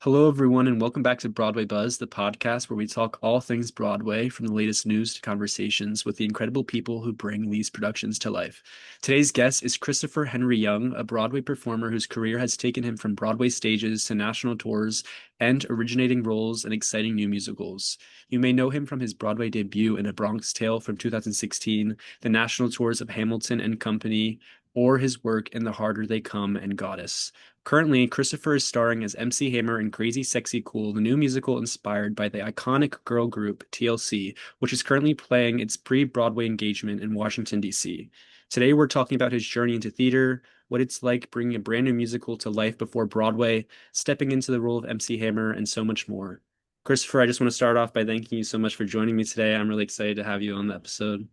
Hello, everyone, and welcome back to Broadway Buzz, the podcast where we talk all things Broadway, from the latest news to conversations with the incredible people who bring these productions to life. Today's guest is Christopher Henry Young, a Broadway performer whose career has taken him from Broadway stages to national tours and originating roles in exciting new musicals. You may know him from his Broadway debut in A Bronx Tale from 2016, the national tours of Hamilton and Company, or his work in The Harder They Come and Goddess. Currently, Christopher is starring as MC Hammer in CrazySexyCool, the new musical inspired by the iconic girl group TLC, which is currently playing its pre-Broadway engagement in Washington, D.C. Today, we're talking about his journey into theater, what it's like bringing a brand new musical to life before Broadway, stepping into the role of MC Hammer, and so much more. Christopher, I just want to start off by thanking you so much for joining me today. I'm really excited to have you on the episode.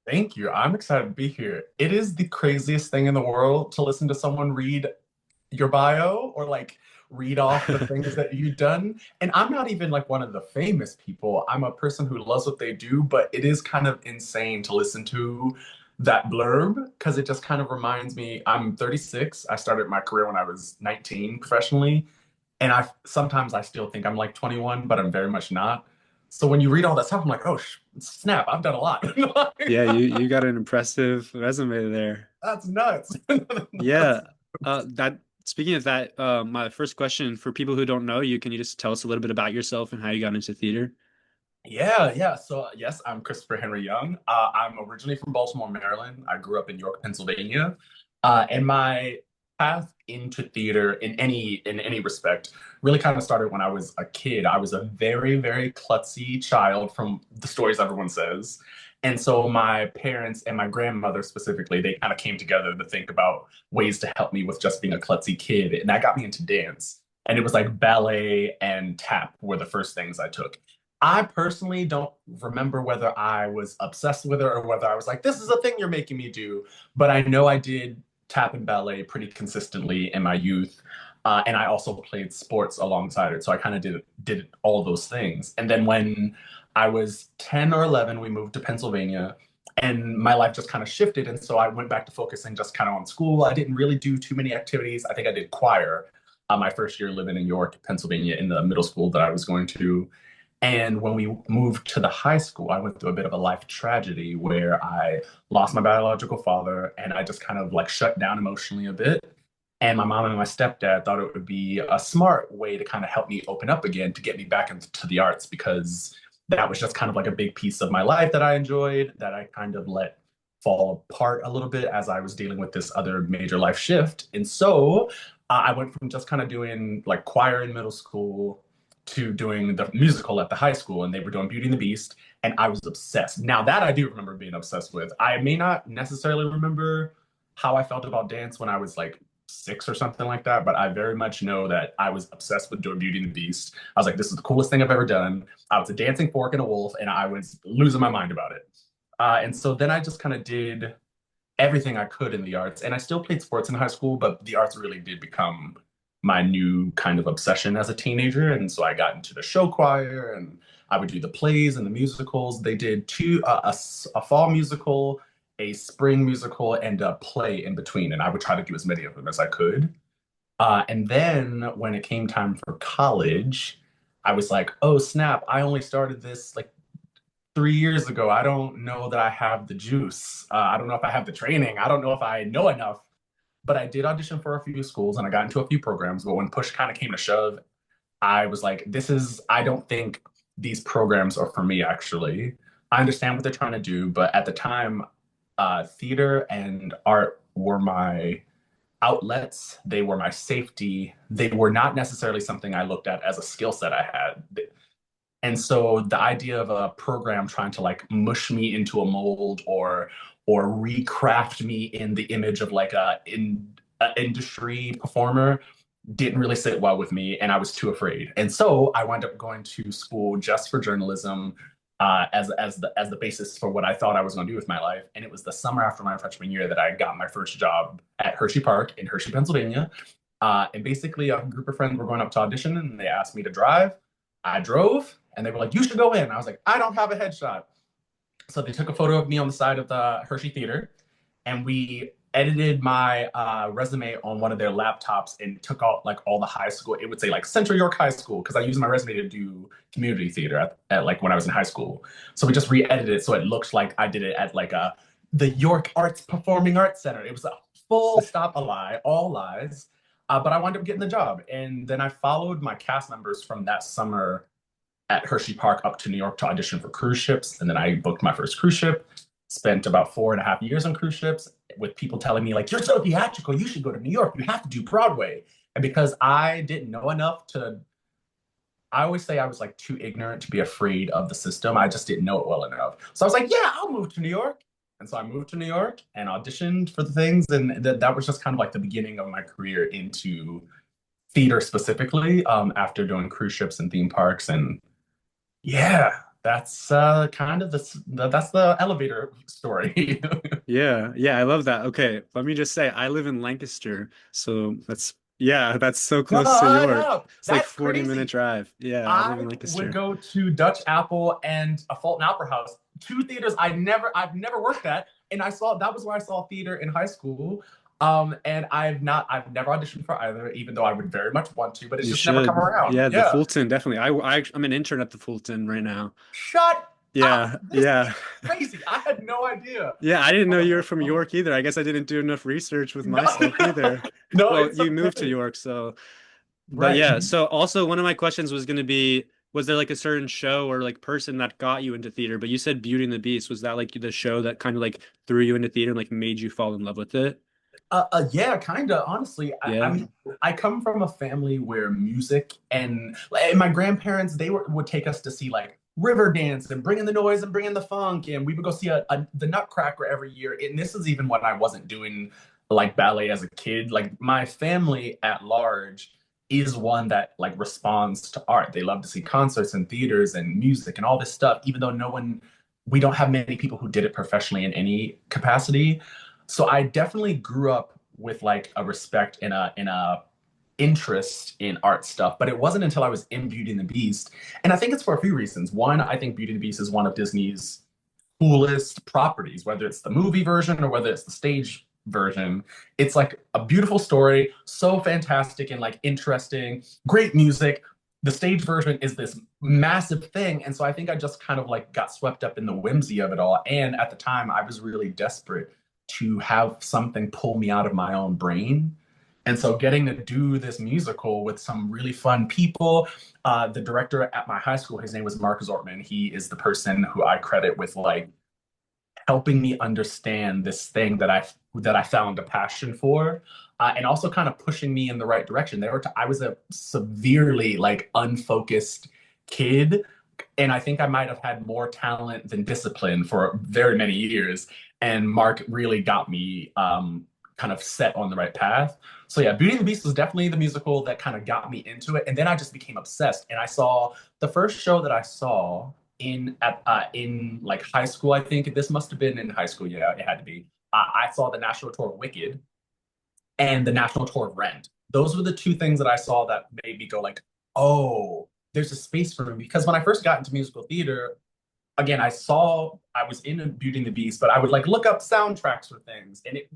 Thank you. I'm excited to be here. It is the craziest thing in the world to listen to someone read your bio or like read off the things that you've done. And I'm not even like one of the famous people. I'm a person who loves what they do, but it is kind of insane to listen to that blurb because it just kind of reminds me I'm 36. I started my career when I was 19 professionally. And I still think I'm like 21, but I'm very much not. So when you read all that stuff, I'm like, oh snap, I've done a lot. Yeah, you got an impressive resume there. That's nuts. Yeah. That's That speaking of that, my first question for people who don't know you, can you just tell us a little bit about yourself and how you got into theater? yeah. So yes, I'm Christopher Henry Young. I'm originally from Baltimore, Maryland. I grew up in York, Pennsylvania. And my path into theater in any respect really kind of started when I was a kid. I was a very, very klutzy child from the stories everyone says. And so my parents and my grandmother specifically, they kind of came together to think about ways to help me with just being a klutzy kid. And that got me into dance. And it was like ballet and tap were the first things I took. I personally don't remember whether I was obsessed with it or whether I was like, this is a thing you're making me do. But I know I did tap and ballet pretty consistently in my youth. And I also played sports alongside it. So I kind of did all those things. And then when I was 10 or 11, we moved to Pennsylvania and my life just kind of shifted. And so I went back to focusing just kind of on school. I didn't really do too many activities. I think I did choir my first year living in York, Pennsylvania, in the middle school that I was going to. And when we moved to the high school, I went through a bit of a life tragedy where I lost my biological father and I just kind of like shut down emotionally a bit. And my mom and my stepdad thought it would be a smart way to kind of help me open up again to get me back into the arts because that was just kind of like a big piece of my life that I enjoyed that I kind of let fall apart a little bit as I was dealing with this other major life shift. And so I went from just kind of doing like choir in middle school to doing the musical at the high school, and they were doing Beauty and the Beast, and I was obsessed. Now that I do remember being obsessed with. I may not necessarily remember how I felt about dance when I was like 6 or something like that, but I very much know that I was obsessed with doing Beauty and the Beast. I was like, this is the coolest thing I've ever done. I was a dancing fork and a wolf, and I was losing my mind about it. And so then I just kind of did everything I could in the arts. And I still played sports in high school, but the arts really did become my new kind of obsession as a teenager. And so I got into the show choir and I would do the plays and the musicals. They did a fall musical, a spring musical, and a play in between. And I would try to do as many of them as I could. And then when it came time for college, I was like, oh snap, I only started this like 3 years ago. I don't know that I have the juice. I don't know if I have the training. I don't know if I know enough. But I did audition for a few schools and I got into a few programs. But when push kind of came to shove, I was like, I don't think these programs are for me, actually. I understand what they're trying to do. But at the time, theater and art were my outlets, they were my safety. They were not necessarily something I looked at as a skill set I had. And so the idea of a program trying to like mush me into a mold or recraft me in the image of like a industry performer didn't really sit well with me, and I was too afraid. And so I wound up going to school just for journalism as the basis for what I thought I was going to do with my life. And it was the summer after my freshman year that I got my first job at Hershey Park in Hershey, Pennsylvania. And basically, a group of friends were going up to audition, and they asked me to drive. I drove, and they were like, "You should go in." I was like, "I don't have a headshot." So they took a photo of me on the side of the Hershey Theater, and we edited my resume on one of their laptops and took out like all the high school. It would say like Central York High School because I used my resume to do community theater at like when I was in high school. So we just re-edited it so it looked like I did it at like the York Arts Performing Arts Center. It was a full stop a lie, all lies. But I wound up getting the job, and then I followed my cast members from that summer at Hershey Park up to New York to audition for cruise ships. And then I booked my first cruise ship, spent about 4.5 years on cruise ships with people telling me, like, you're so theatrical, you should go to New York, you have to do Broadway. And because I didn't know enough to, I always say I was like too ignorant to be afraid of the system. I just didn't know it well enough. So I was like, yeah, I'll move to New York. And so I moved to New York and auditioned for the things. And that was just kind of like the beginning of my career into theater specifically, after doing cruise ships and theme parks. And yeah, that's kind of that's the elevator story. Yeah, yeah, I love that. Okay, let me just say, I live in Lancaster, so yeah, that's so close to York. Yeah, It's like that's 40-minute crazy. drive. Yeah, I live in I would Lancaster. go to Dutch Apple and a Fulton Opera House, two theaters I've never worked at, and I saw that was where I saw theater in high school. And I've never auditioned for either, even though I would very much want to, but it's You just never come should. around. Yeah, the Yeah. Fulton, definitely. I'm an intern at the Fulton right now. Shut up. Yeah, This yeah. is crazy. I had no idea. Yeah, I didn't know you were from Oh, York either. I guess I didn't do enough research with no, myself either. no, Well, it's you moved to okay. York, so but Right. yeah, so also one of my questions was going to be, was there like a certain show or like person that got you into theater? But you said Beauty and the Beast. Was that like the show that kind of like threw you into theater and like made you fall in love with it? Yeah, kind of. Honestly, I Yeah. mean, I come from a family where music and my grandparents would take us to see like river dance and bring in the noise and bring in the funk, and we would go see the Nutcracker every year. And this is even when I wasn't doing like ballet as a kid. Like my family at large is one that like responds to art. They love to see concerts and theaters and music and all this stuff, even though we don't have many people who did it professionally in any capacity. So I definitely grew up with like a respect and a interest in art stuff, but it wasn't until I was in Beauty and the Beast. And I think it's for a few reasons. One, I think Beauty and the Beast is one of Disney's coolest properties, whether it's the movie version or whether it's the stage version. It's like a beautiful story, so fantastic and like interesting, great music. The stage version is this massive thing. And so I think I just kind of like got swept up in the whimsy of it all. And at the time, I was really desperate to have something pull me out of my own brain. And so getting to do this musical with some really fun people, the director at my high school, his name was Mark Zortman. He is the person who I credit with like helping me understand this thing that I found a passion for, and also kind of pushing me in the right direction. I was a severely like unfocused kid, and I think I might have had more talent than discipline for very many years. And Mark really got me kind of set on the right path. So yeah, Beauty and the Beast was definitely the musical that kind of got me into it, and then I just became obsessed. And I saw the first show that I saw in like high school. I think this must have been in high school. Yeah, it had to be. I saw the national tour of Wicked and the national tour of Rent. Those were the two things that I saw that made me go like, oh, there's a space for me. Because when I first got into musical theater, again, I was in Beauty and the Beast, but I would like look up soundtracks for things, and it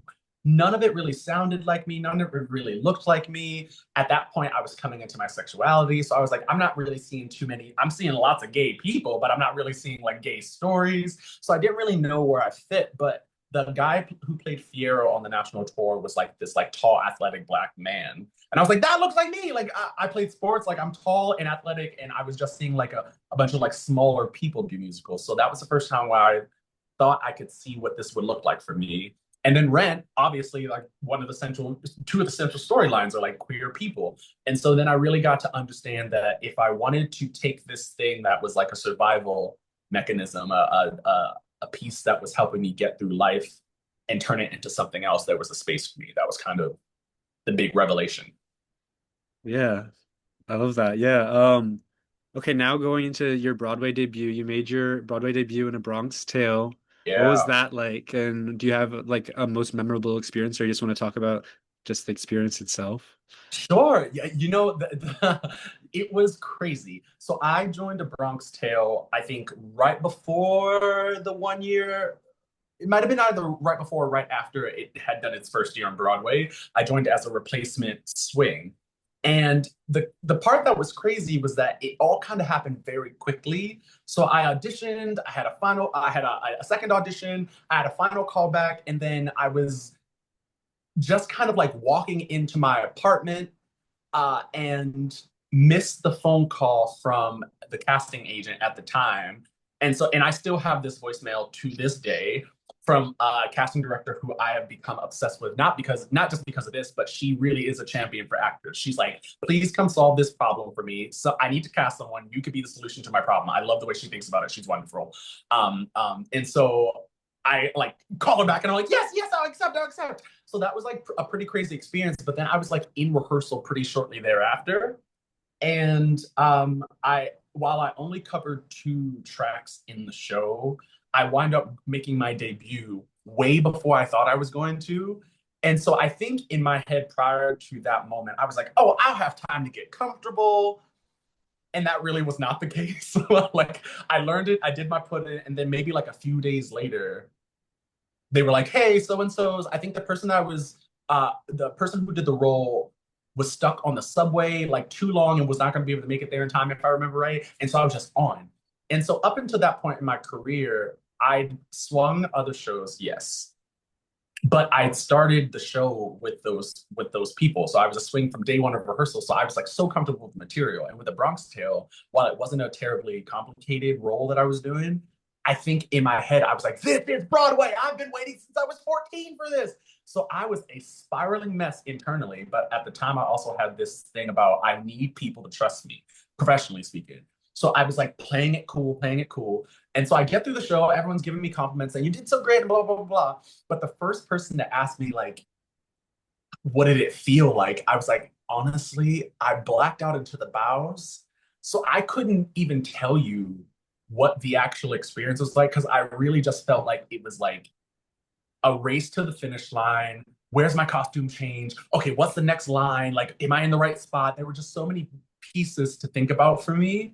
none of it really sounded like me. None of it really looked like me. At that point, I was coming into my sexuality. So I was like, I'm not really seeing too many. I'm seeing lots of gay people, but I'm not really seeing like gay stories. So I didn't really know where I fit. But the guy who played Fiero on the national tour was like this like tall, athletic black man. And I was like, that looks like me. Like I played sports, like I'm tall and athletic, and I was just seeing like a bunch of like smaller people do musicals. So that was the first time where I thought I could see what this would look like for me. And then Rent, obviously, like two of the central storylines are like queer people. And so then I really got to understand that if I wanted to take this thing that was like a survival mechanism, a piece that was helping me get through life and turn it into something else, there was a space for me. That was kind of the big revelation. Yeah. I love that. Yeah. Okay, now going into your Broadway debut, you made your Broadway debut in A Bronx Tale. What was Yeah. that like? And do you have like a most memorable experience, or you just want to talk about just the experience itself? Sure. Yeah, it was crazy. So I joined A Bronx Tale, I think, right before the 1 year. it might have been either right before or right after it had done its first year on Broadway. I joined as a replacement swing. And the part that was crazy was that it all kind of happened very quickly. So I auditioned, I had a second audition, I had a final callback, and then I was just kind of like walking into my apartment and missed the phone call from the casting agent at the time. And I still have this voicemail to this day from a casting director who I have become obsessed with, not just because of this, but she really is a champion for actors. She's like, please come solve this problem for me. So I need to cast someone. You could be the solution to my problem. I love the way she thinks about it. She's wonderful. And so I like call her back and I'm like, yes, yes, I'll accept. So that was like a pretty crazy experience. But then I was like in rehearsal pretty shortly thereafter. And I while I only covered 2 tracks in the show, I wind up making my debut way before I thought I was going to. And so I think in my head prior to that moment, I was like, oh, I'll have time to get comfortable. And that really was not the case. Like I learned it, I did my put in, and then maybe like a few days later, they were like, hey, so and so's, I think the person who did the role was stuck on the subway like too long and was not going to be able to make it there in time, if I remember right. And so I was just on. And so up until that point in my career, I'd swung other shows, yes. But I'd started the show with those people. So I was a swing from day one of rehearsal. So I was like so comfortable with the material. And with the Bronx Tale, while it wasn't a terribly complicated role that I was doing, I think in my head, I was like, this is Broadway. I've been waiting since I was 14 for this. So I was a spiraling mess internally. But at the time, I also had this thing about I need people to trust me, professionally speaking. So I was like playing it cool, playing it cool. And so I get through the show, everyone's giving me compliments saying, you did so great, and blah, blah, blah, blah. But the first person to ask me, like, what did it feel like? I was like, honestly, I blacked out into the bows. So I couldn't even tell you what the actual experience was like because I really just felt like it was like a race to the finish line. Where's my costume change? Okay, what's the next line? Like, am I in the right spot? There were just so many pieces to think about for me.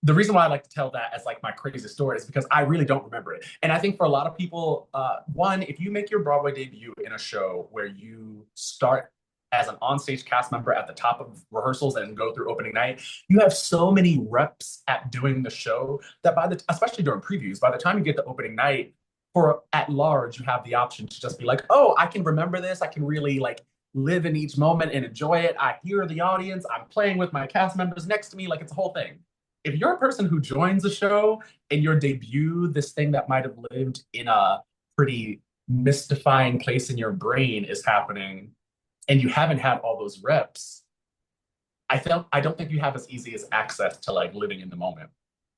The reason why I like to tell that as like my crazy story is because I really don't remember it. And I think for a lot of people, one, if you make your Broadway debut in a show where you start as an onstage cast member at the top of rehearsals and go through opening night, you have so many reps at doing the show that especially during previews, by the time you get to opening night, for at large, you have the option to just be like, oh, I can remember this. I can really like live in each moment and enjoy it. I hear the audience. I'm playing with my cast members next to me. Like it's a whole thing. If you're a person who joins a show and your debut, this thing that might have lived in a pretty mystifying place in your brain is happening, and you haven't had all those reps, I don't think you have as easy as access to like living in the moment.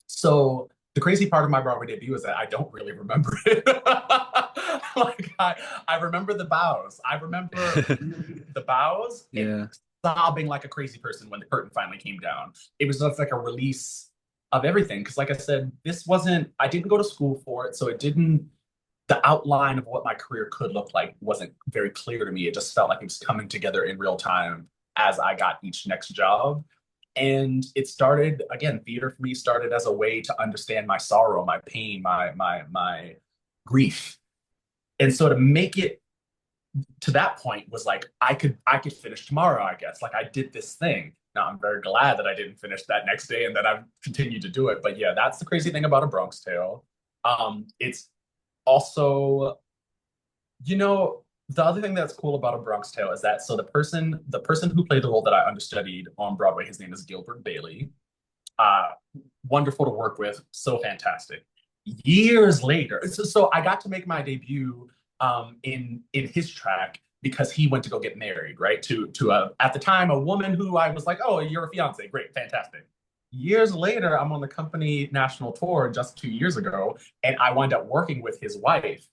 So the crazy part of my Broadway debut is that I don't really remember it. Like I remember the bows. I remember the bows Yeah. and sobbing like a crazy person when the curtain finally came down. It was just like a release of everything. Because like I said, I didn't go to school for it. So the outline of what my career could look like wasn't very clear to me. It just felt like it was coming together in real time as I got each next job. And it started, again, theater for me started as a way to understand my sorrow, my pain, my grief. And so to make it to that point was like I could finish tomorrow, I guess. Like I did this thing. Now I'm very glad that I didn't finish that next day and that I've continued to do it. But yeah, that's the crazy thing about A Bronx Tale. It's also, the other thing that's cool about A Bronx Tale is that the person who played the role that I understudied on Broadway, his name is Gilbert Bailey. Uh, Wonderful to work with, so fantastic. Years later, so I got to make my debut in his track because he went to go get married, right? To at the time a woman who I was like, oh, you're a fiance, great, fantastic. Years later, I'm on the company national tour just 2 years ago, and I wind up working with his wife,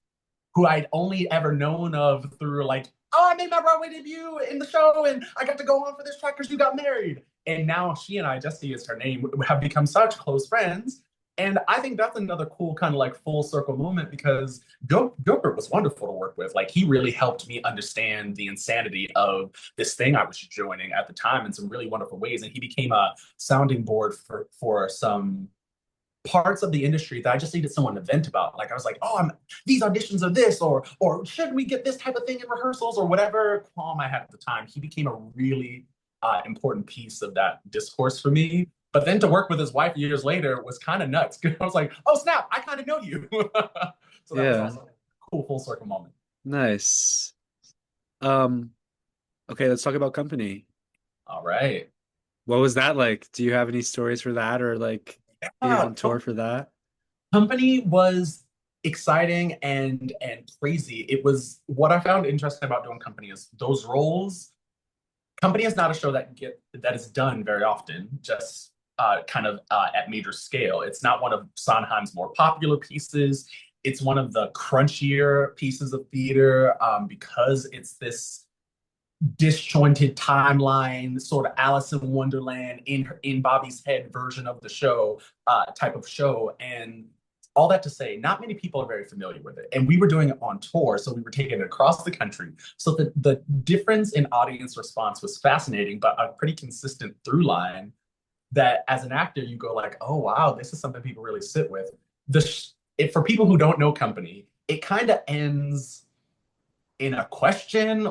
who I'd only ever known of through like, oh, I made my Broadway debut in the show and I got to go on for this track because you got married. And now she and I, Jessie is her name, have become such close friends. And I think that's another cool kind of like full circle moment because Gilbert was wonderful to work with. Like he really helped me understand the insanity of this thing I was joining at the time in some really wonderful ways. And he became a sounding board for some parts of the industry that I just needed someone to vent about. Like I was like, oh, I'm these auditions are this, or should we get this type of thing in rehearsals or whatever qualm I had at the time. He became a really important piece of that discourse for me. But then to work with his wife years later was kind of nuts. I was like, oh snap, I kind of know you. So that was Yeah. also a cool full circle moment. Nice. Um, okay, let's talk about company. All right. What was that like? Do you have any stories for that or like being Yeah, on tour for that? company was exciting and crazy. It was what I found interesting about doing company is those roles. Company is not a show that is done very often, just kind of at major scale. It's not one of Sondheim's more popular pieces. It's one of the crunchier pieces of theater because it's this disjointed timeline, sort of Alice in Wonderland in Bobby's head version of the show, type of show. And all that to say, not many people are very familiar with it. And we were doing it on tour, so we were taking it across the country. So the difference in audience response was fascinating, but a pretty consistent through line that as an actor, you go like, oh wow, this is something people really sit with. For people who don't know company, it kind of ends in a question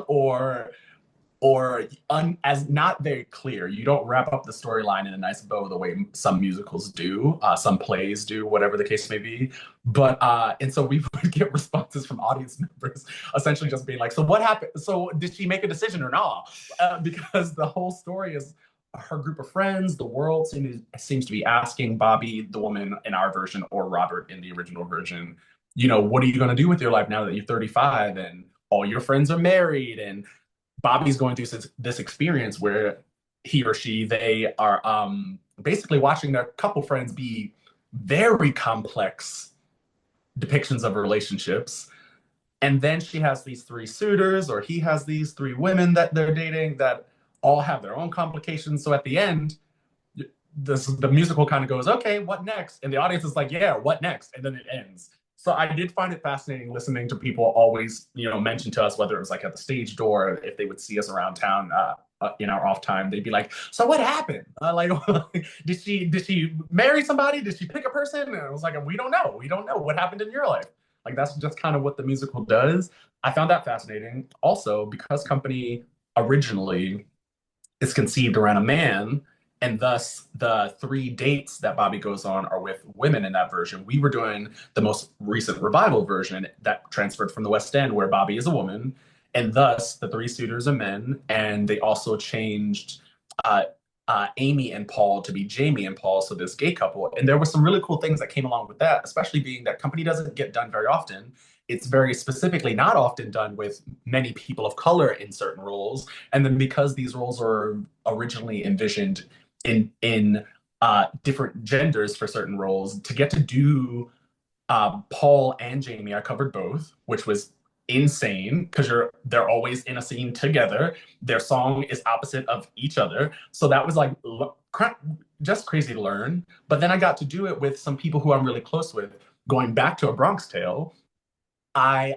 as not very clear. You don't wrap up the storyline in a nice bow the way some musicals do, some plays do, whatever the case may be. But and so we would get responses from audience members, essentially just being like, "So what happened? So did she make a decision or not?" Because the whole story is her group of friends. The world seems to be asking Bobby, the woman in our version, or Robert in the original version, what are you going to do with your life now that you're 35 and all your friends are married and Bobby's going through this experience where he or she they are basically watching their couple friends be very complex depictions of relationships, and then she has these three suitors or he has these three women that they're dating that all have their own complications. So at the end, the musical kind of goes, okay, what next? And the audience is like, yeah, what next? And then it ends. So I did find it fascinating listening to people always, mention to us, whether it was like at the stage door, if they would see us around town in our off time, they'd be like, "So what happened? Like, did she marry somebody? Did she pick a person?" And I was like, "We don't know. We don't know what happened in your life." Like that's just kind of what the musical does. I found that fascinating. Also, because Company originally is conceived around a man, and thus the three dates that Bobby goes on are with women in that version. We were doing the most recent revival version that transferred from the West End, where Bobby is a woman, and thus the three suitors are men. And they also changed Amy and Paul to be Jamie and Paul, so this gay couple. And there were some really cool things that came along with that, especially being that Company doesn't get done very often. It's very specifically not often done with many people of color in certain roles. And then because these roles were originally envisioned in different genders for certain roles, to get to do Paul and Jamie, I covered both, which was insane because they're always in a scene together. Their song is opposite of each other, so that was like just crazy to learn. But then I got to do it with some people who I'm really close with. Going back to A Bronx Tale, I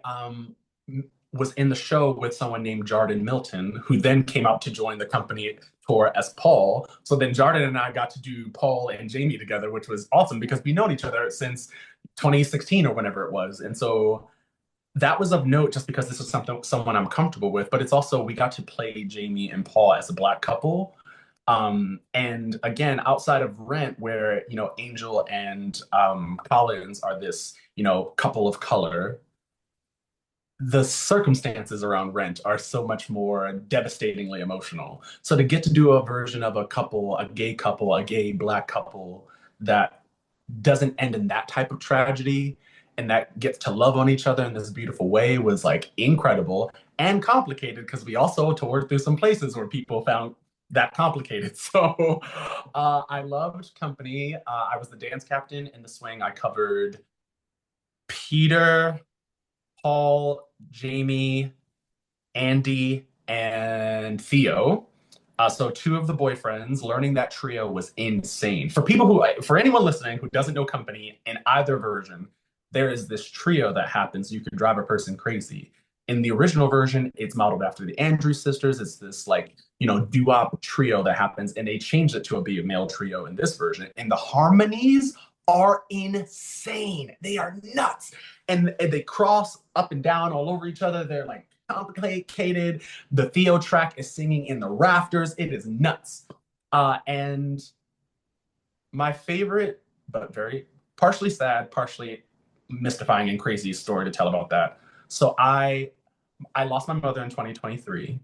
was in the show with someone named Jarden Milton, who then came out to join the Company tour as Paul. So then Jarden and I got to do Paul and Jamie together, which was awesome because we known each other since 2016 or whenever it was. And so that was of note just because this is someone I'm comfortable with, but it's also we got to play Jamie and Paul as a black couple. And again, outside of Rent, where Angel and Collins are this couple of color, the circumstances around Rent are so much more devastatingly emotional. So to get to do a version of a couple, a gay black couple that doesn't end in that type of tragedy and that gets to love on each other in this beautiful way was like incredible and complicated because we also toured through some places where people found that complicated. So I loved Company. I was the dance captain in the swing. I covered Peter, Paul, Jamie, Andy, and Theo. So two of the boyfriends, learning that trio was insane. For anyone listening who doesn't know Company, in either version, there is this trio that happens. You can drive a person crazy. In the original version, it's modeled after the Andrews sisters. It's this like, doo-wop trio that happens, and they changed it to a male trio in this version. And the harmonies are insane. They are nuts. And they cross up and down all over each other. They're like complicated. The Theo track is singing in the rafters. It is nuts. And my favorite, but very partially sad, partially mystifying and crazy story to tell about that. So I lost my mother in 2023,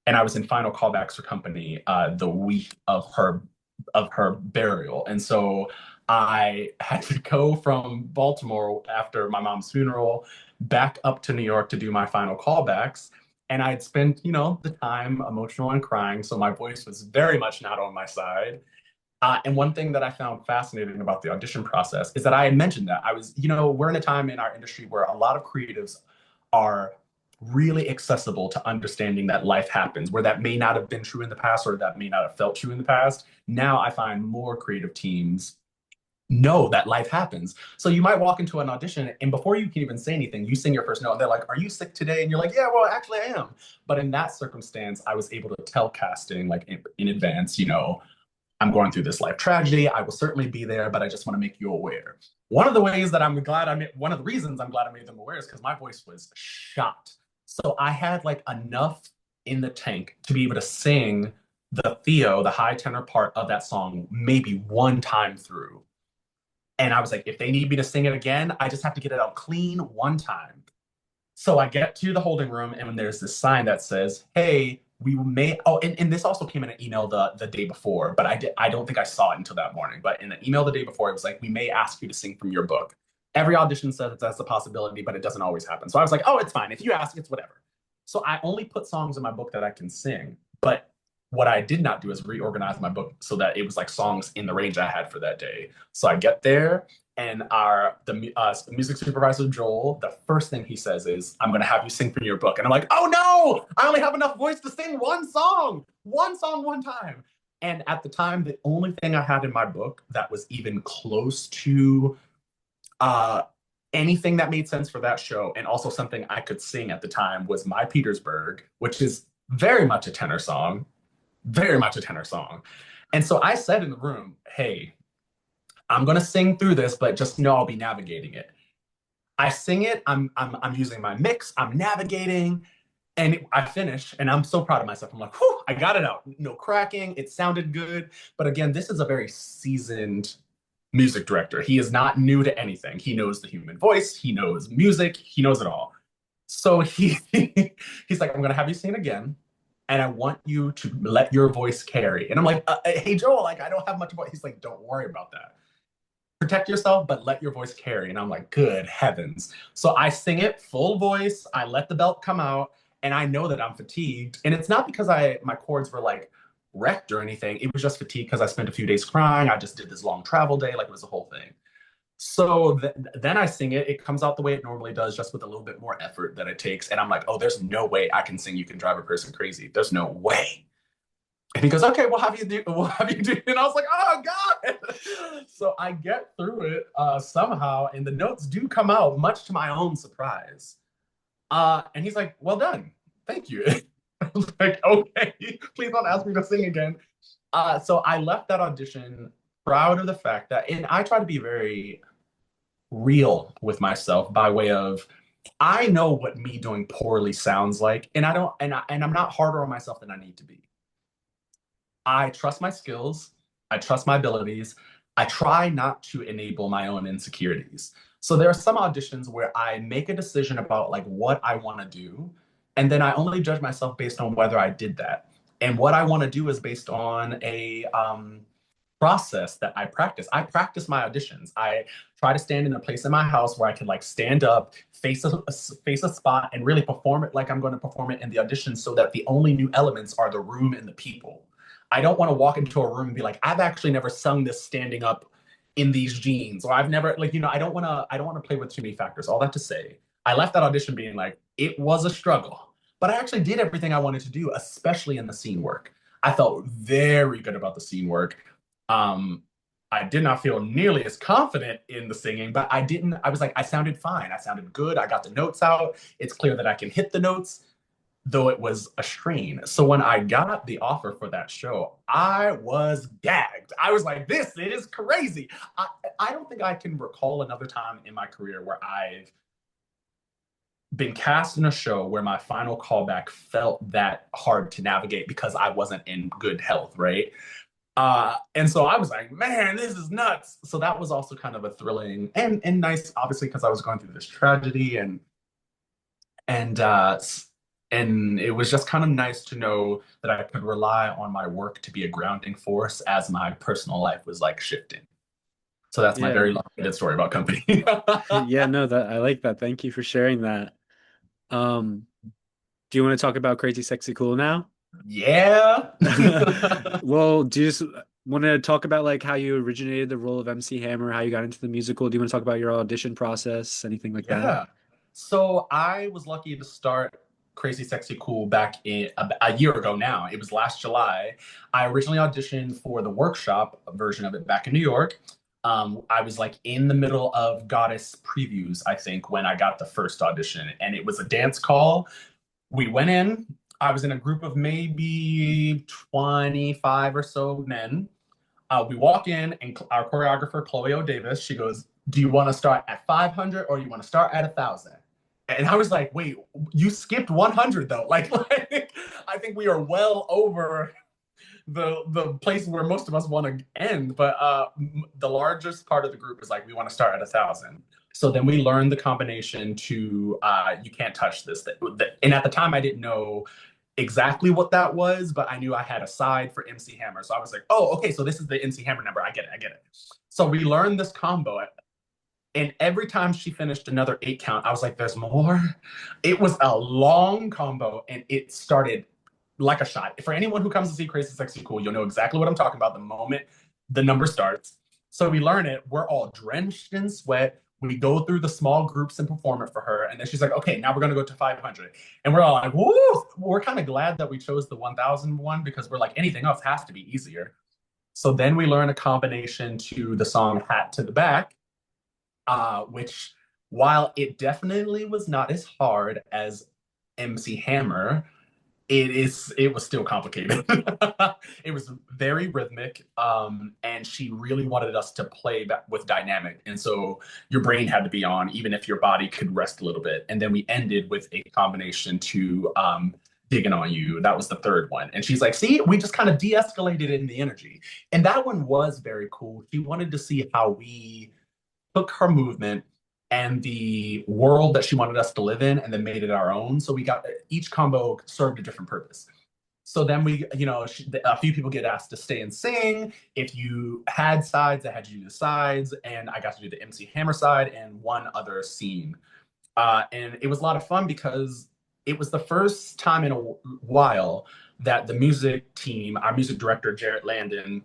and I was in final callbacks for company the week of her burial, and so I had to go from Baltimore after my mom's funeral back up to New York to do my final callbacks. And I had spent, the time emotional and crying, so my voice was very much not on my side. And one thing that I found fascinating about the audition process is that I had mentioned that I was, we're in a time in our industry where a lot of creatives are really accessible to understanding that life happens, where that may not have been true in the past or that may not have felt true in the past. Now I find more creative teams know that life happens. So you might walk into an audition and before you can even say anything, you sing your first note and they're like, "Are you sick today?" And you're like, "Yeah, well, actually I am." But in that circumstance, I was able to tell casting like in advance, I'm going through this life tragedy. I will certainly be there, but I just want to make you aware. One of the reasons I'm glad I made them aware is because my voice was shot. So I had like enough in the tank to be able to sing the Theo, the high tenor part of that song, maybe one time through. And I was like, if they need me to sing it again, I just have to get it out clean one time. So I get to the holding room, and when there's this sign that says, "Hey, we may," oh, and this also came in an email the day before, but I don't think I saw it until that morning. But in the email the day before, it was like, "We may ask you to sing from your book." Every audition says that's a possibility, but it doesn't always happen. So I was like, "Oh, it's fine. If you ask, it's whatever." So I only put songs in my book that I can sing. But what I did not do is reorganize my book so that it was like songs in the range I had for that day. So I get there, and the music supervisor Joel, the first thing he says is, "I'm gonna have you sing from your book," and I'm like, "Oh no! I only have enough voice to sing one song, one time." And at the time, the only thing I had in my book that was even close to uh, anything that made sense for that show, and also something I could sing at the time, was "My Petersburg," which is very much a tenor song, very much a tenor song. And so I said in the room, "Hey, I'm gonna sing through this, but just know I'll be navigating it." I sing it. I'm using my mix. I'm navigating, and I finish, and I'm so proud of myself. I'm like, "Whew, I got it out. No cracking. It sounded good." But again, this is a very seasoned music director. He is not new to anything. He knows the human voice. He knows music. He knows it all. So he's like, "I'm gonna have you sing again, and I want you to let your voice carry." And I'm like, "Hey Joel, like I don't have much voice." He's like, "Don't worry about that. Protect yourself, but let your voice carry." And I'm like, "Good heavens." So I sing it full voice. I let the belt come out, and I know that I'm fatigued. And it's not because my chords were like wrecked or anything. It was just fatigue because I spent a few days crying. I just did this long travel day. Like it was a whole thing. So then I sing it. It comes out the way it normally does, just with a little bit more effort that it takes. And I'm like, "Oh, there's no way I can sing You Can Drive a Person Crazy. There's no way." And he goes, "Okay, we'll have you do it." And I was like, "Oh God." So I get through it somehow, and the notes do come out, much to my own surprise. And he's like, "Well done. Thank you." I was like, "Okay, please don't ask me to sing again." So I left that audition proud of the fact that, and I try to be very real with myself by way of, I know what me doing poorly sounds like, and I don't, and I'm not harder on myself than I need to be. I trust my skills. I trust my abilities. I try not to enable my own insecurities. So there are some auditions where I make a decision about like what I want to do, and then I only judge myself based on whether I did that. And what I want to do is based on a process that I practice. I practice my auditions. I try to stand in a place in my house where I can like stand up, face a spot, and really perform it like I'm going to perform it in the audition, so that the only new elements are the room and the people. I don't want to walk into a room and be like, "I've actually never sung this standing up in these jeans," or "I've never like, I don't want to play with too many factors. All that to say, I left that audition being like, it was a struggle, but I actually did everything I wanted to do, especially in the scene work. I felt very good about the scene work. Um, I did not feel nearly as confident in the singing, but I was like, I sounded fine. I sounded good. I got the notes out. It's clear that I can hit the notes, though it was a strain. So when I got the offer for that show, I was gagged. I was like, this is crazy. I don't think I can recall another time in my career where I've been cast in a show where my final callback felt that hard to navigate because I wasn't in good health, right? And so I was like, man, this is nuts. So that was also kind of a thrilling and nice, obviously, because I was going through this tragedy and uh and it was just kind of nice to know that I could rely on my work to be a grounding force as my personal life was like shifting. So that's my Yeah. very long-winded story about company. Yeah, no, that I like that. Thank you for sharing that. Um, do you want to talk about Crazy Sexy Cool now? Yeah. Well, do you just want to talk about like how you originated the role of MC Hammer, how you got into the musical? Do you want to talk about your audition process, anything like that? Yeah. So I was lucky to start Crazy Sexy Cool back in a year ago now. It was last July. I originally auditioned for the workshop version of it back in New York. I was like in the middle of Goddess previews, I think, when I got the first audition, and it was a dance call. We went in. I was in a group of maybe 25 or so men. We walk in, and our choreographer, Chloe O. Davis, she goes, do you want to start at 500 or you want to start at 1,000? And I was like, wait, you skipped 100 though. Like I think we are well over the place where most of us want to end. But the largest part of the group is like, we want to start at 1,000. So then we learned the combination to you can't touch this. And at the time, I didn't know exactly what that was, but I knew I had a side for MC Hammer. So I was like, oh, okay, so this is the MC Hammer number. I get it. I get it. So we learned this combo. And every time she finished another 8 count, I was like, there's more. It was a long combo and it started like a shot. For anyone who comes to see Crazy Sexy Cool, you'll know exactly what I'm talking about the moment the number starts. So we learn it. We're all drenched in sweat. We go through the small groups and perform it for her. And then she's like, okay, now we're going to go to 500. And we're all like, woo! We're kind of glad that we chose the 1,000 one because we're like, anything else has to be easier. So then we learn a combination to the song Hat to the Back, which while it definitely was not as hard as MC Hammer, it was still complicated. It was very rhythmic, and she really wanted us to play with dynamic, and so your brain had to be on, even if your body could rest a little bit. And then we ended with a combination to digging on you. That was the third one, and she's like, "See, we just kind of de-escalated in the energy," and that one was very cool. She wanted to see how we took her movement and the world that she wanted us to live in and then made it our own. So we got each combo served a different purpose. So then a few people get asked to stay and sing. If you had sides, I had you do the sides, and I got to do the MC Hammer side and one other scene. And it was a lot of fun because it was the first time in a while that the music team, our music director, Jarrett Landon,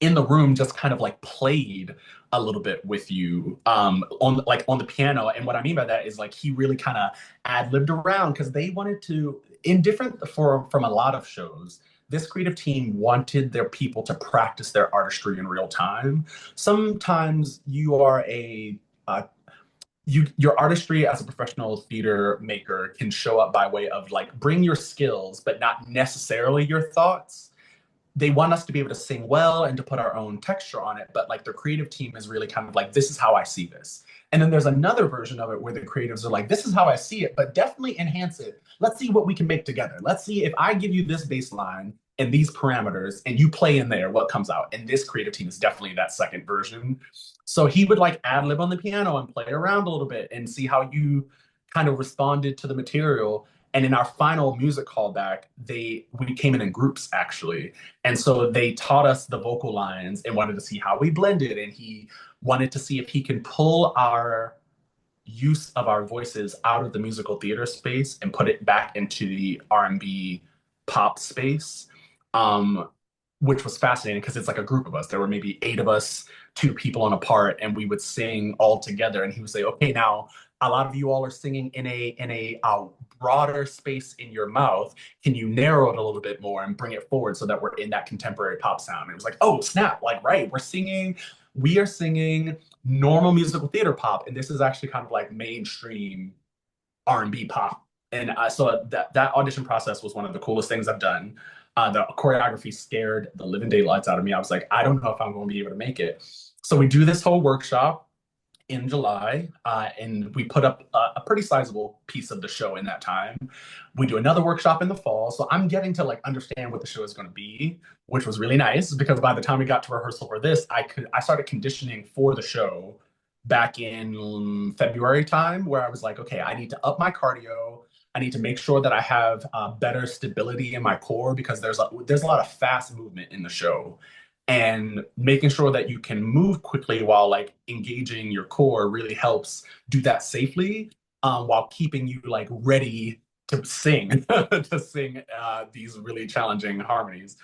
in the room just kind of like played a little bit with you on the piano. And what I mean by that is like he really kind of ad-libbed around because they wanted to, in different from a lot of shows, this creative team wanted their people to practice their artistry in real time. Sometimes you are your artistry as a professional theater maker can show up by way of like bring your skills but not necessarily your thoughts. They want us to be able to sing well and to put our own texture on it, but like their creative team is really kind of like, this is how I see this. And then there's another version of it where the creatives are like, this is how I see it, but definitely enhance it. Let's see what we can make together. Let's see if I give you this bass line and these parameters and you play in there, what comes out. And this creative team is definitely that second version. So he would like ad lib on the piano and play around a little bit and see how you kind of responded to the material. And in our final music callback, we came in groups actually, and so they taught us the vocal lines and wanted to see how we blended. And he wanted to see if he can pull our use of our voices out of the musical theater space and put it back into the R&B pop space, which was fascinating because it's like a group of us. There were maybe 8 of us, 2 people on a part, and we would sing all together. And he would say, "Okay, now a lot of you all are singing in a broader space in your mouth. Can you narrow it a little bit more and bring it forward so that we're in that contemporary pop sound?" And it was like, oh snap! Like right, we are singing normal musical theater pop, and this is actually kind of like mainstream R&B pop. And so that audition process was one of the coolest things I've done. The choreography scared the living daylights out of me. I was like, I don't know if I'm going to be able to make it. So we do this whole workshop in July, and we put up a pretty sizable piece of the show in that time. We do another workshop in the fall, so I'm getting to like understand what the show is going to be, which was really nice because by the time we got to rehearsal for this, I started conditioning for the show back in February time, where I was like, okay, I need to up my cardio. I need to make sure that I have better stability in my core because there's a lot of fast movement in the show, and making sure that you can move quickly while like engaging your core really helps do that safely, while keeping you like ready to sing to sing these really challenging harmonies.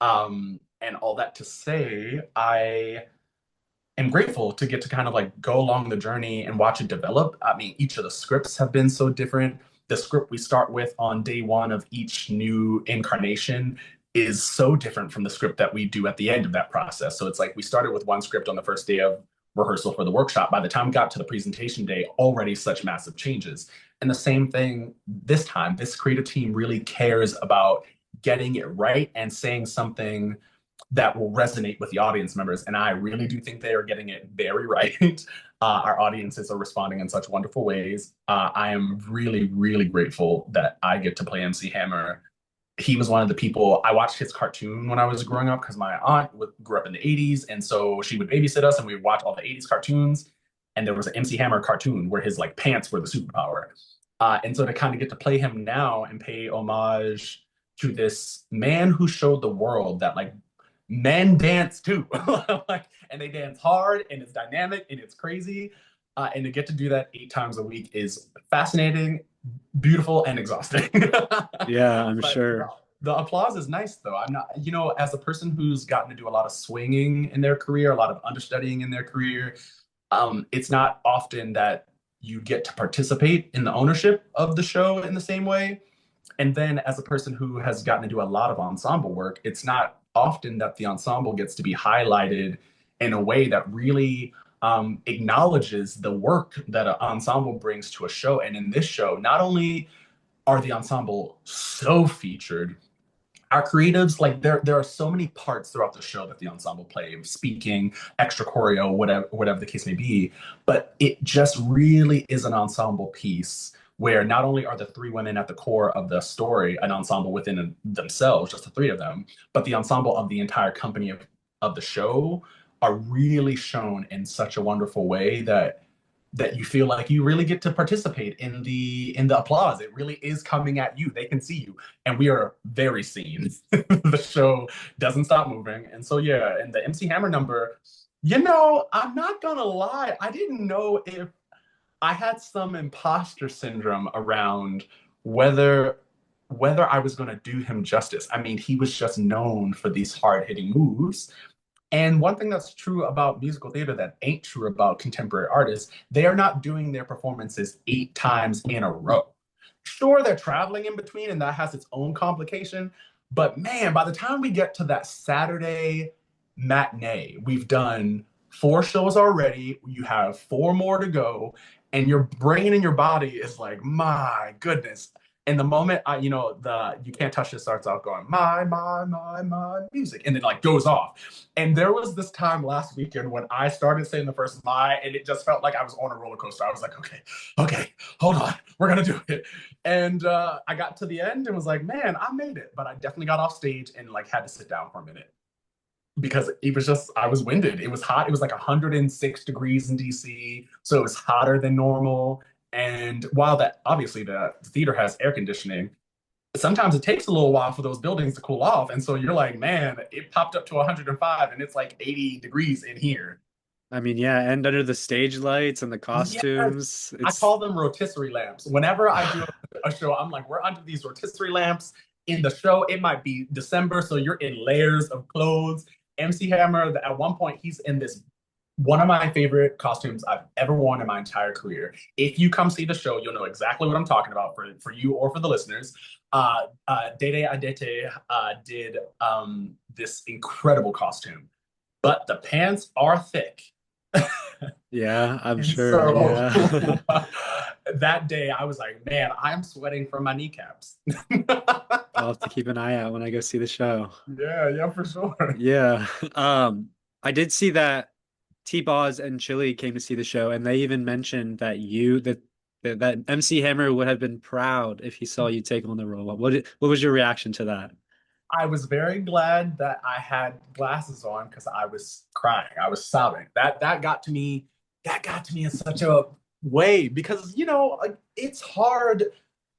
And all that to say, I am grateful to get to kind of like go along the journey and watch it develop. I mean, each of the scripts have been so different. The script we start with on day one of each new incarnation is so different from the script that we do at the end of that process. So it's like we started with one script on the first day of rehearsal for the workshop. By the time we got to the presentation day, already such massive changes. And the same thing this time, this creative team really cares about getting it right and saying something that will resonate with the audience members. And I really do think they are getting it very right. Our audiences are responding in such wonderful ways. I am really, really grateful that I get to play MC Hammer. He was one of the people I watched his cartoon when I was growing up because my aunt grew up in the 80s. And so she would babysit us and we would watch all the 80s cartoons. And there was an MC Hammer cartoon where his like pants were the superpower. And so to kind of get to play him now and pay homage to this man who showed the world that like men dance too. Like, and they dance hard and it's dynamic and it's crazy. And to get to do that 8 times a week is fascinating, beautiful, and exhausting. Yeah, I'm But sure. the applause is nice though. I'm not, as a person who's gotten to do a lot of swinging in their career, a lot of understudying in their career, it's not often that you get to participate in the ownership of the show in the same way. And then as a person who has gotten to do a lot of ensemble work, it's not often that the ensemble gets to be highlighted in a way that really acknowledges the work that an ensemble brings to a show. And in this show, not only are the ensemble so featured, our creatives, like there are so many parts throughout the show that the ensemble play, speaking, extra choreo, whatever the case may be, but it just really is an ensemble piece where not only are the three women at the core of the story an ensemble within themselves, just the three of them, but the ensemble of the entire company of the show are really shown in such a wonderful way that you feel like you really get to participate in the applause. It really is coming at you. They can see you, and we are very seen. The show doesn't stop moving, and so yeah. And the MC Hammer number, I'm not gonna lie, I didn't know if I had some imposter syndrome around whether whether I was going to do him justice. I mean, he was just known for these hard-hitting moves, and one thing that's true about musical theater that ain't true about contemporary artists, they are not doing their performances 8 times in a row. Sure, they're traveling in between, and that has its own complication. But man, by the time we get to that Saturday matinee, we've done 4 shows already. You have 4 more to go, and your brain and your body is like, my goodness. And the moment the you can't touch this starts out going my music, and then like goes off. And there was this time last weekend when I started saying the first my, and it just felt like I was on a roller coaster. I was like, okay, hold on, we're gonna do it. And I got to the end and was like, man, I made it. But I definitely got off stage and like had to sit down for a minute because it was just I was winded. It was hot. It was like 106 degrees in DC, so it was hotter than normal. And while that obviously the theater has air conditioning, sometimes it takes a little while for those buildings to cool off. And so you're like, man, it popped up to 105 and it's like 80 degrees in here. I mean, yeah, and under the stage lights and the Yes, costumes, I it's call them rotisserie lamps. Whenever I do a show, I'm like, we're under these rotisserie lamps in the show. It might be December, so you're in layers of clothes. MC Hammer, at one point, he's in this one of my favorite costumes I've ever worn in my entire career. If you come see the show, you'll know exactly what I'm talking about for you or for the listeners. Dede Adete did this incredible costume, but the pants are thick. yeah, I'm And sure. so Yeah. That day I was like, man, I'm sweating from my kneecaps. I'll have to keep an eye out when I go see the show. Yeah, yeah, for sure. Yeah. I did see that T-Boz and Chilli came to see the show, and they even mentioned that that MC Hammer would have been proud if he saw you take on the role. What was your reaction to that? I was very glad that I had glasses on because I was crying. I was sobbing. That got to me. That got to me in such a way because like, it's hard.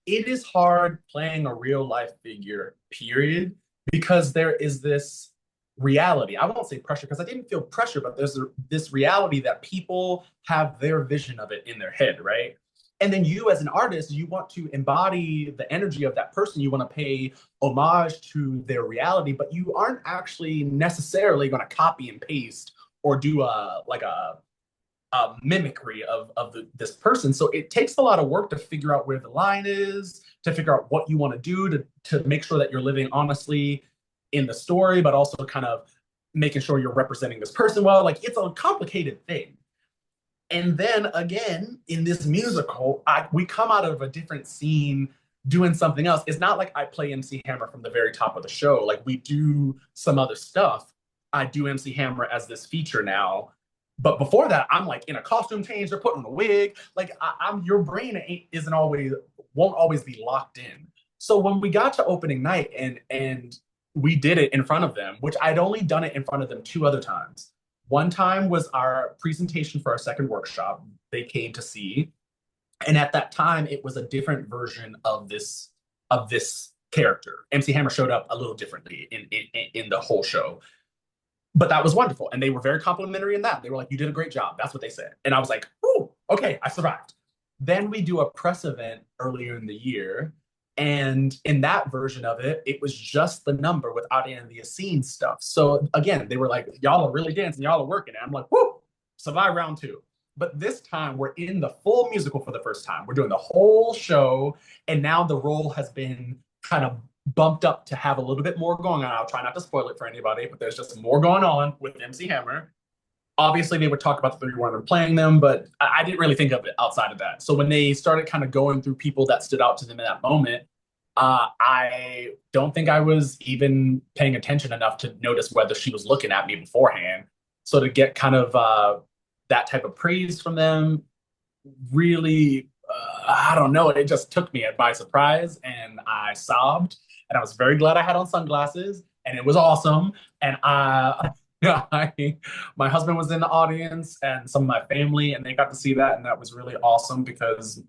It is hard playing a real life figure, period, because there is this reality. I won't say pressure because I didn't feel pressure, but there's this reality that people have their vision of it in their head, right? And then you, as an artist, you want to embody the energy of that person. You want to pay homage to their reality, but you aren't actually necessarily going to copy and paste or do a mimicry of this person. So it takes a lot of work to figure out where the line is, to figure out what you want to do to make sure that you're living honestly in the story, but also kind of making sure you're representing this person well. Like it's a complicated thing. And then again, in this musical, we come out of a different scene doing something else. It's not like I play MC Hammer from the very top of the show. Like we do some other stuff. I do MC Hammer as this feature now. But before that, I'm like in a costume change. They're putting on a wig. Like I'm your brain isn't always won't always be locked in. So when we got to opening night and we did it in front of them, which I'd only done it in front of them two other times. One time was our presentation for our second workshop. They came to see, and at that time, it was a different version of this character. MC Hammer showed up a little differently in the whole show, but that was wonderful, and they were very complimentary in that. They were like, "You did a great job." That's what they said, and I was like, "Ooh, okay, I survived." Then we do a press event earlier in the year, and in that version of it, it was just the number without any of the scene stuff. So again, they were like, y'all are really dancing, y'all are working. And I'm like, whoo, survive round two. But this time we're in the full musical for the first time. We're doing the whole show. And now the role has been kind of bumped up to have a little bit more going on. I'll try not to spoil it for anybody, but there's just more going on with MC Hammer. Obviously, they would talk about the 31 and playing them, but I didn't really think of it outside of that. So when they started kind of going through people that stood out to them in that moment, I don't think I was even paying attention enough to notice whether she was looking at me beforehand. So to get kind of that type of praise from them, really, I don't know, it just took me by surprise, and I sobbed. And I was very glad I had on sunglasses, and it was awesome. And my husband was in the audience and some of my family, and they got to see that. And that was really awesome because,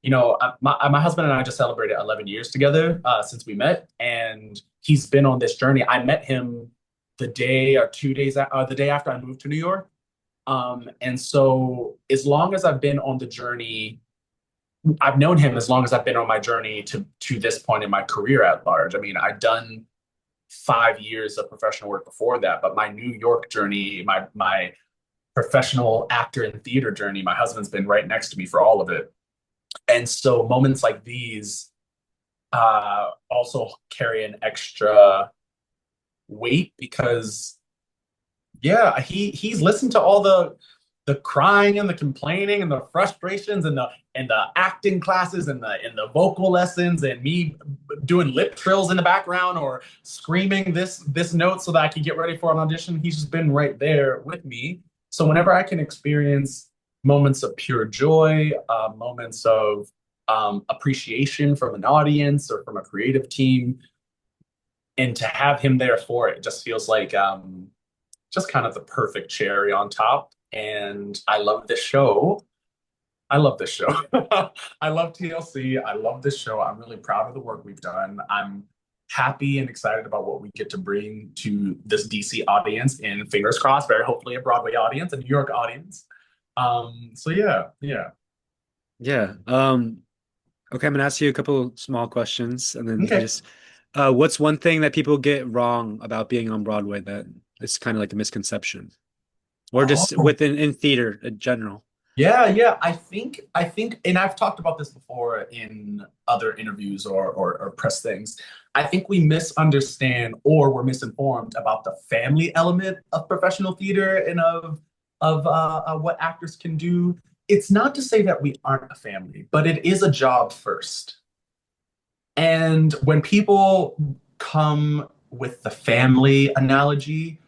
my husband and I just celebrated 11 years together since we met. And he's been on this journey. I met him the day or 2 days, the day after I moved to New York. And so as long as I've been on the journey, I've known him as long as I've been on my journey to this point in my career at large. I mean, I've done 5 years of professional work before that, but my New York journey, my professional actor and theater journey, my husband's been right next to me for all of it. And so moments like these also carry an extra weight because, yeah, he's listened to all the crying and the complaining and the frustrations and the acting classes and the vocal lessons and me doing lip trills in the background or screaming this note so that I could get ready for an audition. He's just been right there with me. So whenever I can experience moments of pure joy, moments of appreciation from an audience or from a creative team, and to have him there for it just feels like just kind of the perfect cherry on top. And I love this show. I love this show. I love TLC. I love this show. I'm really proud of the work we've done. I'm happy and excited about what we get to bring to this DC audience, and fingers crossed, very hopefully a Broadway audience, a New York audience. So yeah, yeah. Yeah. Okay, I'm gonna ask you a couple small questions, and then you can Okay. just what's one thing that people get wrong about being on Broadway that is kind of like a misconception? Or just Oh, within in theater in general? yeah, yeah. I think, and I've talked about this before in other interviews or press things. I think we misunderstand or we're misinformed about the family element of professional theater and of what actors can do. it's not to say that we aren't a family, but it is a job first. And when people come with the family analogy,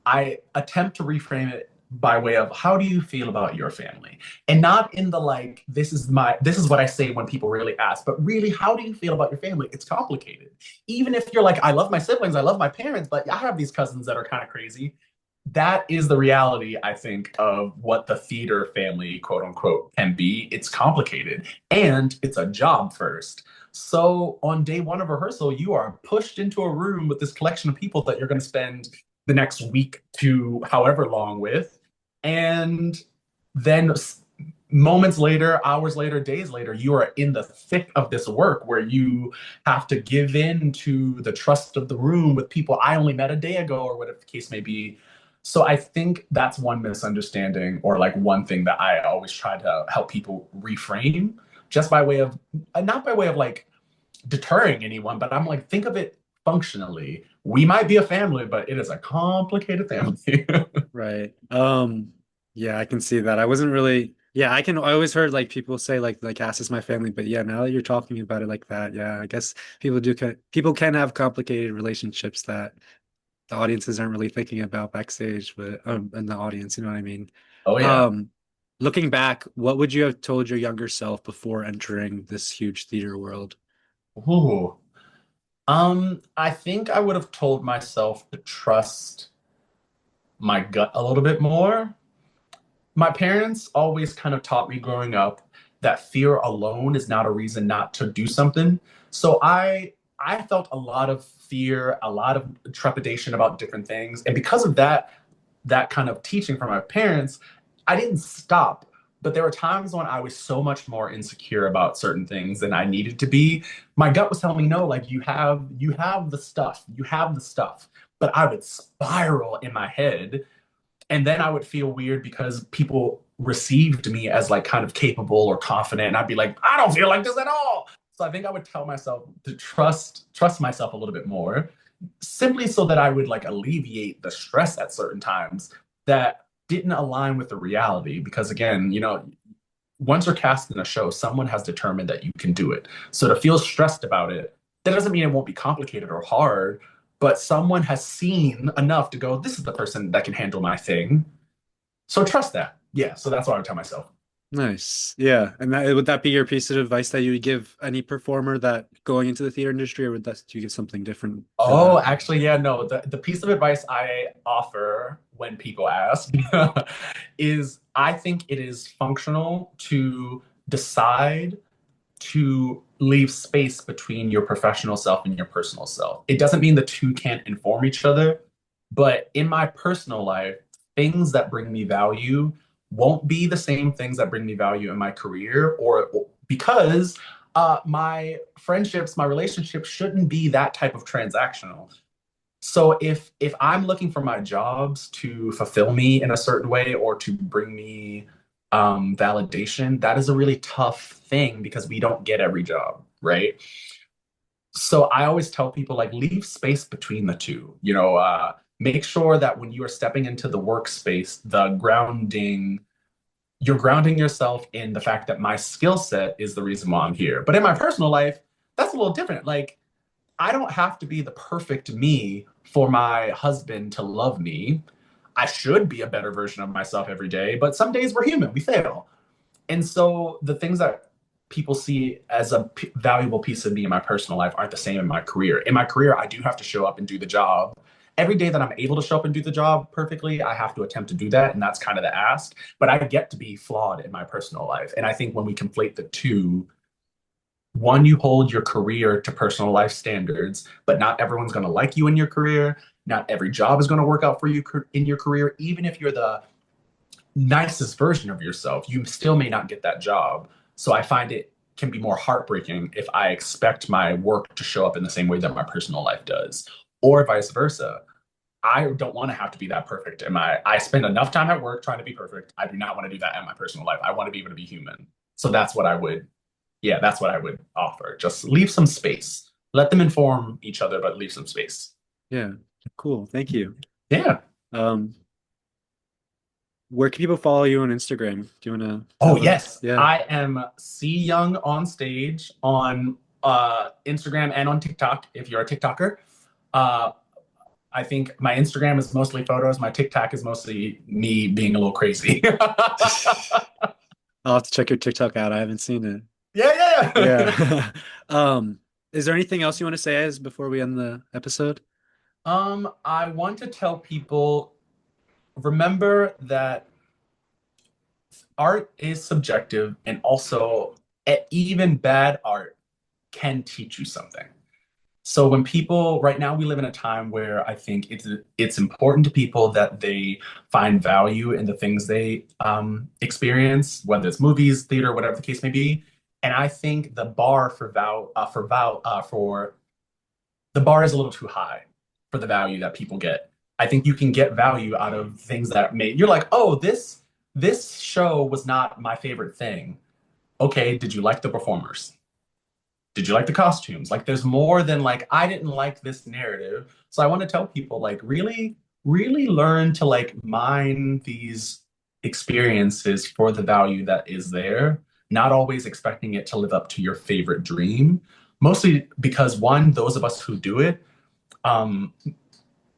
I attempt to reframe it by way of how do you feel about your family? And not in the like, this is what I say when people really ask, but really, how do you feel about your family? It's complicated. Even if you're like, I love my siblings, I love my parents, but I have these cousins that are kind of crazy. That is the reality, I think, of what the theater family, quote unquote, can be. It's complicated and it's a job first. So on day one of rehearsal, you are pushed into a room with this collection of people that you're going to spend the next week to however long with. And then moments later, hours later, days later, you are in the thick of this work where you have to give in to the trust of the room with people I only met a day ago or whatever the case may be. So I think that's one misunderstanding or like one thing that I always try to help people reframe just by way of not by way of like deterring anyone, but I'm like, think of it functionally. We might be a family, but it is a complicated family. Right. Yeah, I can see that. I wasn't really, yeah, I always heard like people say like Cass is my family, but yeah, now that you're talking about it like that, yeah, I guess people can have complicated relationships that the audiences aren't really thinking about backstage, but in the audience, you know what I mean? Oh yeah. Um, Looking back, what would you have told your younger self before entering this huge theater world? Ooh. I think I would have told myself to trust my gut a little bit more. My parents always kind of taught me growing up that fear alone is not a reason not to do something. So I felt a lot of fear, a lot of trepidation about different things. And because of that kind of teaching from my parents, I didn't stop. But there were times when I was so much more insecure about certain things than I needed to be. My gut was telling me, no, like you have the stuff, you have the stuff. But I would spiral in my head and then I would feel weird because people received me as like kind of capable or confident, and I'd be like, I don't feel like this at all. So I think I would tell myself to trust myself a little bit more, simply so that I would like alleviate the stress at certain times that didn't align with the reality. Because again, once you're cast in a show, someone has determined that you can do it. So to feel stressed about it, that doesn't mean it won't be complicated or hard, but someone has seen enough to go, this is the person that can handle my thing. So trust that. Yeah. So that's what I would tell myself. Nice. Yeah. And would that be your piece of advice that you would give any performer that going into the theater industry, or would that do you get something different for Oh, that? actually, yeah, no. The piece of advice I offer when people ask is I think it is functional to decide to leave space between your professional self and your personal self. It doesn't mean the two can't inform each other, but in my personal life, things that bring me value won't be the same things that bring me value in my career, or because my friendships, my relationships shouldn't be that type of transactional. So if I'm looking for my jobs to fulfill me in a certain way or to bring me validation, that is a really tough thing because we don't get every job, right? So I always tell people like leave space between the two. Make sure that when you are stepping into the workspace, you're grounding yourself in the fact that my skill set is the reason why I'm here. But in my personal life, that's a little different. Like I don't have to be the perfect me for my husband to love me. I should be a better version of myself every day, but some days we're human, we fail. And so the things that people see as a valuable piece of me in my personal life aren't the same in my career. In my career, I do have to show up and do the job. Every day that I'm able to show up and do the job perfectly, I have to attempt to do that. And that's kind of the ask. But I get to be flawed in my personal life. And I think when we conflate the two, one, you hold your career to personal life standards, but not everyone's going to like you in your career. Not every job is going to work out for you in your career. Even if you're the nicest version of yourself, you still may not get that job. So I find it can be more heartbreaking if I expect my work to show up in the same way that my personal life does, or vice versa. I don't want to have to be that perfect. I spend enough time at work trying to be perfect. I do not want to do that in my personal life. I want to be able to be human. So that's what I would offer. Just leave some space. Let them inform each other, but leave some space. Yeah. Cool. Thank you. Yeah. Um, Where can people follow you on Instagram? Do you want to Oh tell them? yes, Yeah. I am C Young on stage on Instagram and on TikTok. If you're a TikToker, uh, I think my Instagram is mostly photos. My TikTok is mostly me being a little crazy. I'll have to check your TikTok out. I haven't seen it. Yeah, yeah, yeah. Yeah. Um, is there anything else you want to say as before we end the episode? I want to tell people, remember that art is subjective, and also even bad art can teach you something. So when people right now, we live in a time where I think it's important to people that they find value in the things they experience, whether it's movies, theater, whatever the case may be. And I think the bar for the bar is a little too high for the value that people get. I think you can get value out of things that may you're like, oh, this show was not my favorite thing. Okay, did you like the performers? Did you like the costumes? Like there's more than like I didn't like this narrative. So I want to tell people like really learn to like mine these experiences for the value that is there, not always expecting it to live up to your favorite dream. Mostly because one, those of us who do it um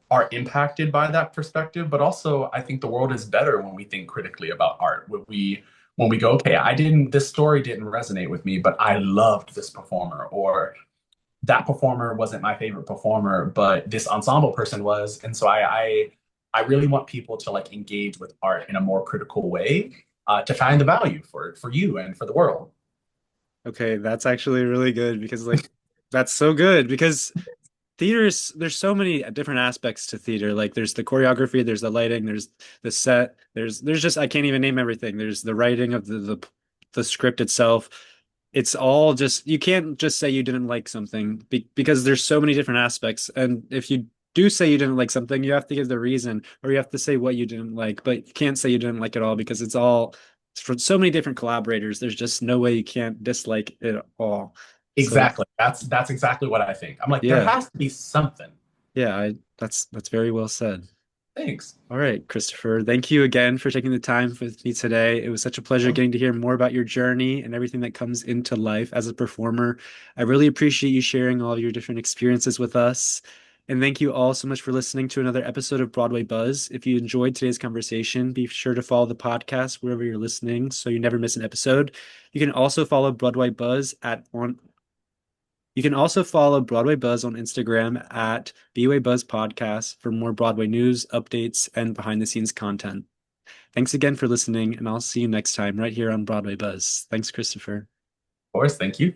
are impacted by that perspective, but also I think the world is better when we think critically about art. When we go, okay, this story didn't resonate with me, but I loved this performer, or that performer wasn't my favorite performer, but this ensemble person was. And so I really want people to like engage with art in a more critical way, to find the value for you and for the world. Okay, that's actually really good because that's so good because there's so many different aspects to theater. Like there's the choreography, there's the lighting, there's the set, there's just I can't even name everything. There's the writing of the script itself. It's all just you can't just say you didn't like something because there's so many different aspects. And if you do say you didn't like something, you have to give the reason or you have to say what you didn't like, but you can't say you didn't like it all because it's for so many different collaborators. There's just no way you can't dislike it all. So Exactly. That's exactly what I think. I'm like, there yeah. has to be something. Yeah, that's very well said. Thanks. All right, Christopher. Thank you again for taking the time with me today. It was such a pleasure getting to hear more about your journey and everything that comes into life as a performer. I really appreciate you sharing all of your different experiences with us. And thank you all so much for listening to another episode of Broadway Buzz. If you enjoyed today's conversation, be sure to follow the podcast wherever you're listening so you never miss an episode. You can also follow Broadway Buzz at on You can also follow Broadway Buzz on Instagram at BWay Buzz Podcast for more Broadway news, updates, and behind the scenes content. Thanks again for listening, and I'll see you next time right here on Broadway Buzz. Thanks, Christopher. Of course, thank you.